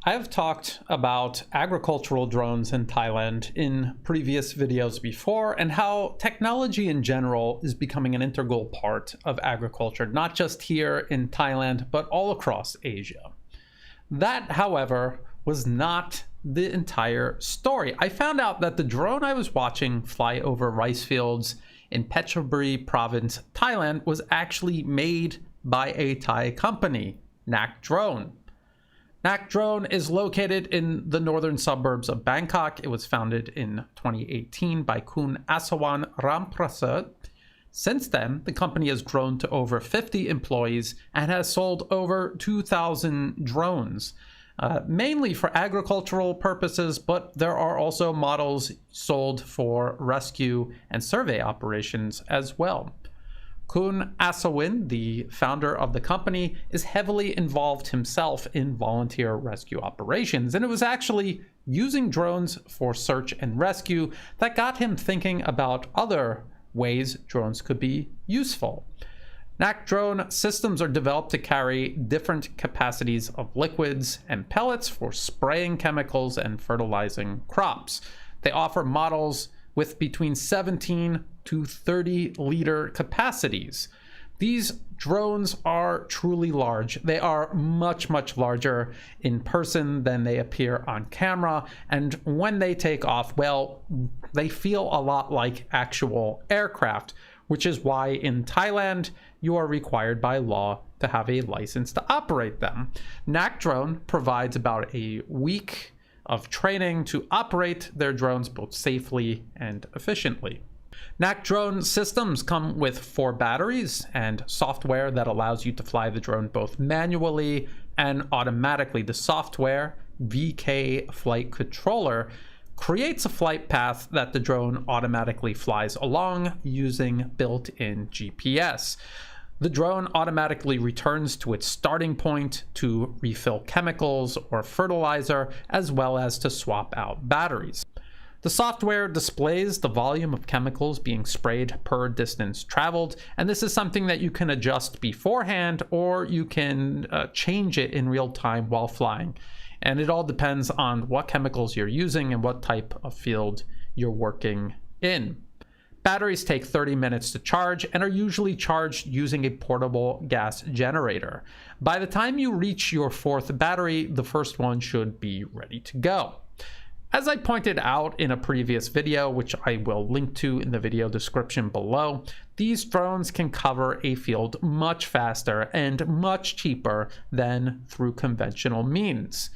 I have talked about agricultural drones in Thailand in previous videos before, and how technology in general is becoming an integral part of agriculture, not just here in Thailand, but all across Asia. That, however, was not the entire story. I found out that the drone I was watching fly over rice fields in Phetchaburi province, Thailand, was actually made by a Thai company, Nak Drone. Nak Drone is located in the northern suburbs of Bangkok. It was founded in 2018 by Khun Asawan Ramprasert. Since then, the company has grown to over 50 employees and has sold over 2,000 drones, mainly for agricultural purposes, but there are also models sold for rescue and survey operations as well. Khun Asawin, the founder of the company, is heavily involved himself in volunteer rescue operations, and it was actually using drones for search and rescue that got him thinking about other ways drones could be useful. Nak Drone systems are developed to carry different capacities of liquids and pellets for spraying chemicals and fertilizing crops. They offer models with between 17 to 30 liter capacities. These drones are truly large. They are much, much larger in person than they appear on camera. And when they take off, well, they feel a lot like actual aircraft, which is why in Thailand, you are required by law to have a license to operate them. Nak Drone provides about a week of training to operate their drones both safely and efficiently. Nak Drone systems come with 4 batteries and software that allows you to fly the drone both manually and automatically. The software, VK Flight Controller, creates a flight path that the drone automatically flies along using built-in GPS. The drone automatically returns to its starting point to refill chemicals or fertilizer, as well as to swap out batteries. The software displays the volume of chemicals being sprayed per distance traveled, and this is something that you can adjust beforehand, or you can change it in real time while flying. And it all depends on what chemicals you're using and what type of field you're working in. Batteries take 30 minutes to charge and are usually charged using a portable gas generator. By the time you reach your 4th battery, the first one should be ready to go. As I pointed out in a previous video, which I will link to in the video description below, these drones can cover a field much faster and much cheaper than through conventional means.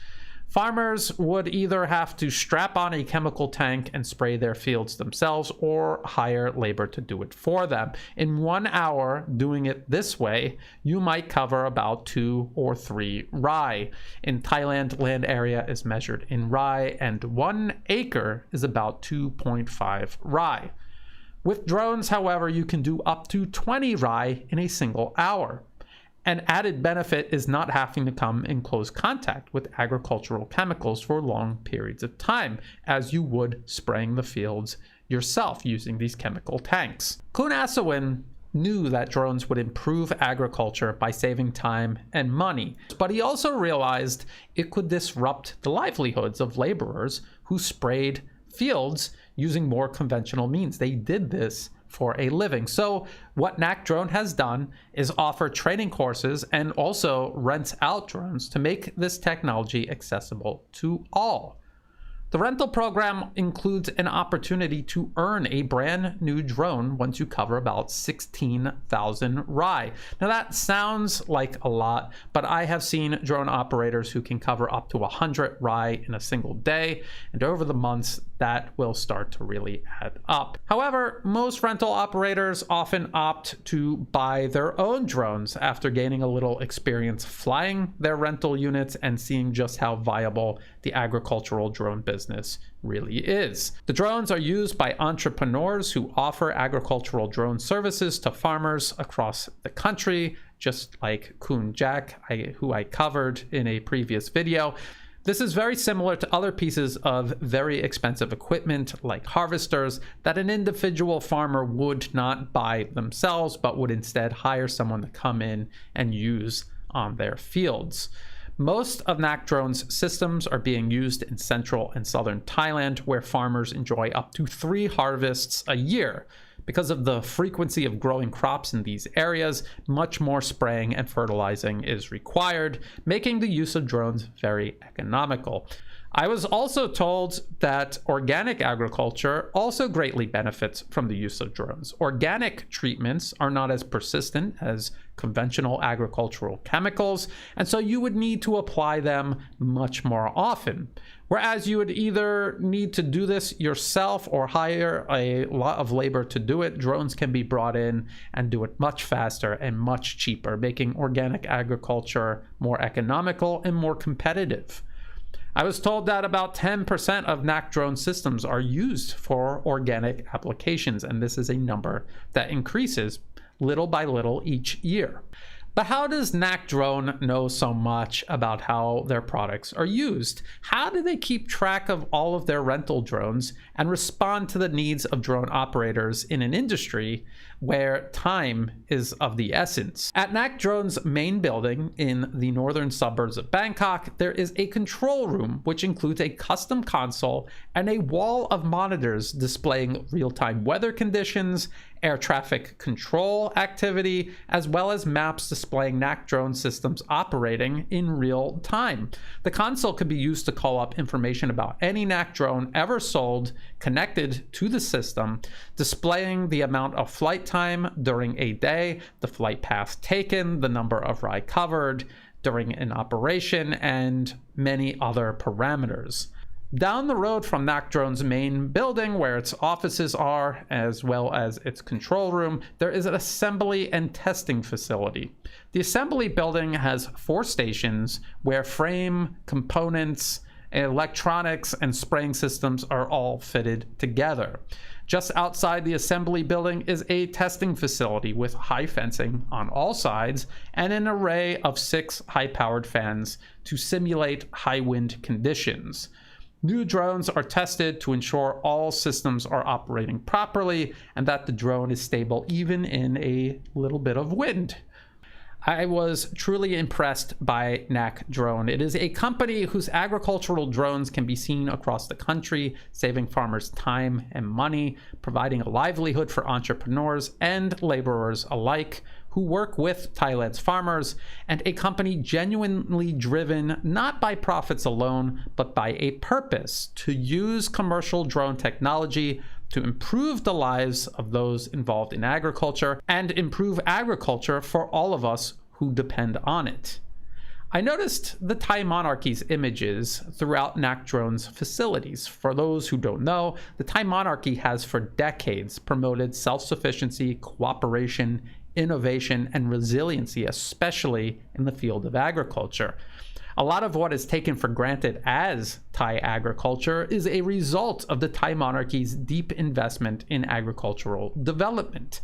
Farmers would either have to strap on a chemical tank and spray their fields themselves, or hire labor to do it for them. In 1 hour doing it this way, you might cover about 2 or 3 rai. In Thailand, land area is measured in rai, and 1 acre is about 2.5 rai. With drones, however, you can do up to 20 rai in a single hour. An added benefit is not having to come in close contact with agricultural chemicals for long periods of time, as you would spraying the fields yourself using these chemical tanks. Khun Asawin knew that drones would improve agriculture by saving time and money, but he also realized it could disrupt the livelihoods of laborers who sprayed fields using more conventional means. They did this for a living. So what Nak Drone has done is offer training courses and also rents out drones to make this technology accessible to all. The rental program includes an opportunity to earn a brand new drone once you cover about 16,000 rai. Now that sounds like a lot, but I have seen drone operators who can cover up to 100 rai in a single day, and over the months that will start to really add up. However, most rental operators often opt to buy their own drones after gaining a little experience flying their rental units and seeing just how viable the agricultural drone business really is. The drones are used by entrepreneurs who offer agricultural drone services to farmers across the country, just like Khun Jack, who I covered in a previous video. This is very similar to other pieces of very expensive equipment like harvesters that an individual farmer would not buy themselves, but would instead hire someone to come in and use on their fields. Most of Knack-Drone's systems are being used in central and southern Thailand, where farmers enjoy up to 3 harvests a year. Because of the frequency of growing crops in these areas, much more spraying and fertilizing is required, making the use of drones very economical. I was also told that organic agriculture also greatly benefits from the use of drones. Organic treatments are not as persistent as conventional agricultural chemicals, and so you would need to apply them much more often. Whereas you would either need to do this yourself or hire a lot of labor to do it, drones can be brought in and do it much faster and much cheaper, making organic agriculture more economical and more competitive. I was told that about 10% of Knack-Drone systems are used for organic applications, and this is a number that increases little by little each year. But how does Knack-Drone know so much about how their products are used? How do they keep track of all of their rental drones and respond to the needs of drone operators in an industry where time is of the essence? At Knack-Drone's main building in the northern suburbs of Bangkok, there is a control room which includes a custom console and a wall of monitors displaying real-time weather conditions, air traffic control activity, as well as maps displaying Knack-Drone systems operating in real time. The console can be used to call up information about any Knack-Drone ever sold connected to the system, displaying the amount of flight time during a day, the flight path taken, the number of ride covered during an operation, and many other parameters. Down the road from Knack-Drone's main building, where its offices are, as well as its control room, there is an assembly and testing facility. The assembly building has 4 stations where frame, components, electronics, and spraying systems are all fitted together. Just outside the assembly building is a testing facility with high fencing on all sides and an array of 6 high-powered fans to simulate high wind conditions. New drones are tested to ensure all systems are operating properly and that the drone is stable even in a little bit of wind. I was truly impressed by Knack-Drone. It is a company whose agricultural drones can be seen across the country, saving farmers time and money, providing a livelihood for entrepreneurs and laborers alike who work with Thailand's farmers, and a company genuinely driven not by profits alone, but by a purpose to use commercial drone technology to improve the lives of those involved in agriculture and improve agriculture for all of us who depend on it. I noticed the Thai monarchy's images throughout Knack-Drone's facilities. For those who don't know, the Thai monarchy has for decades promoted self-sufficiency, cooperation, innovation, and resiliency, especially in the field of agriculture. A lot of what is taken for granted as Thai agriculture is a result of the Thai monarchy's deep investment in agricultural development.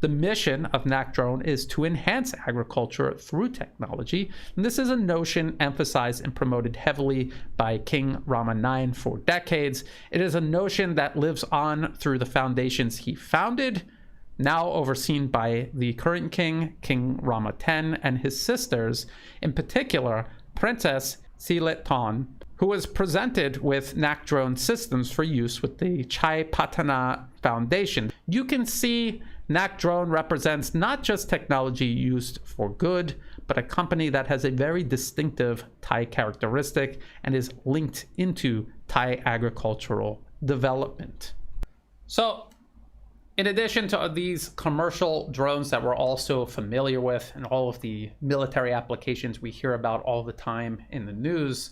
The mission of Knack-Drone is to enhance agriculture through technology, and this is a notion emphasized and promoted heavily by King Rama IX for decades. It is a notion that lives on through the foundations he founded, now overseen by the current king, King Rama X, and his sisters, in particular, Princess Siletton, who was presented with Knack-Drone systems for use with the Chai Patana Foundation. You can see Knack-Drone represents not just technology used for good, but a company that has a very distinctive Thai characteristic and is linked into Thai agricultural development. So, in addition to these commercial drones that we're also familiar with and all of the military applications we hear about all the time in the news,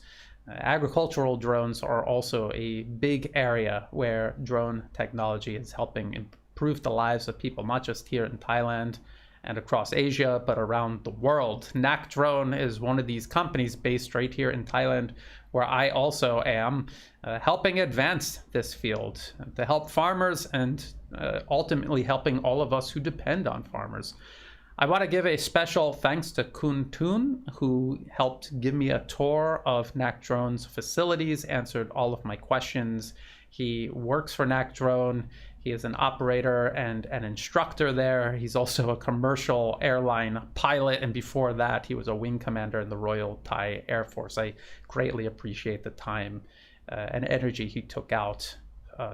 agricultural drones are also a big area where drone technology is helping improve the lives of people, not just here in Thailand and across Asia, but around the world. Knack-Drone is one of these companies based right here in Thailand, where I also am, helping advance this field to help farmers and ultimately helping all of us who depend on farmers. I want to give a special thanks to Kun Tun, who helped give me a tour of Knack-Drone's facilities, answered all of my questions. He works for Knack-Drone. He is an operator and an instructor there. He's also a commercial airline pilot, and before that, he was a wing commander in the Royal Thai Air Force. I greatly appreciate the time and energy he took out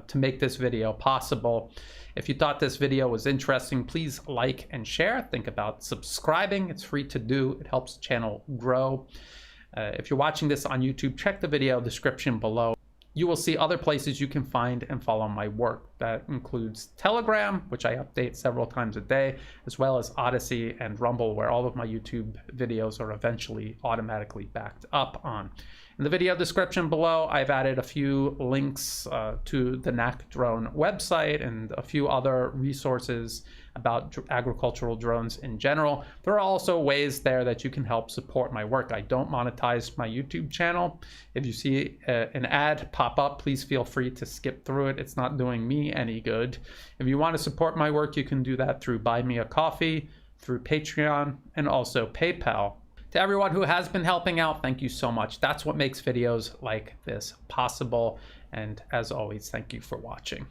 to make this video possible. If you thought this video was interesting, please like and share. Think about subscribing. It's free to do. It helps the channel grow. If you're watching this on YouTube, check the video description below. You will see other places you can find and follow my work. That includes Telegram, which I update several times a day, as well as Odyssey and Rumble, where all of my YouTube videos are eventually automatically backed up on. In the video description below, I've added a few links to the Knack Drone website and a few other resources about agricultural drones in general. There are also ways there that you can help support my work. I don't monetize my YouTube channel. If you see an ad pop up, please feel free to skip through it. It's not doing me any good. If you want to support my work, you can do that through Buy Me a Coffee, through Patreon, and also PayPal. To everyone who has been helping out, thank you so much. That's what makes videos like this possible. And as always, thank you for watching.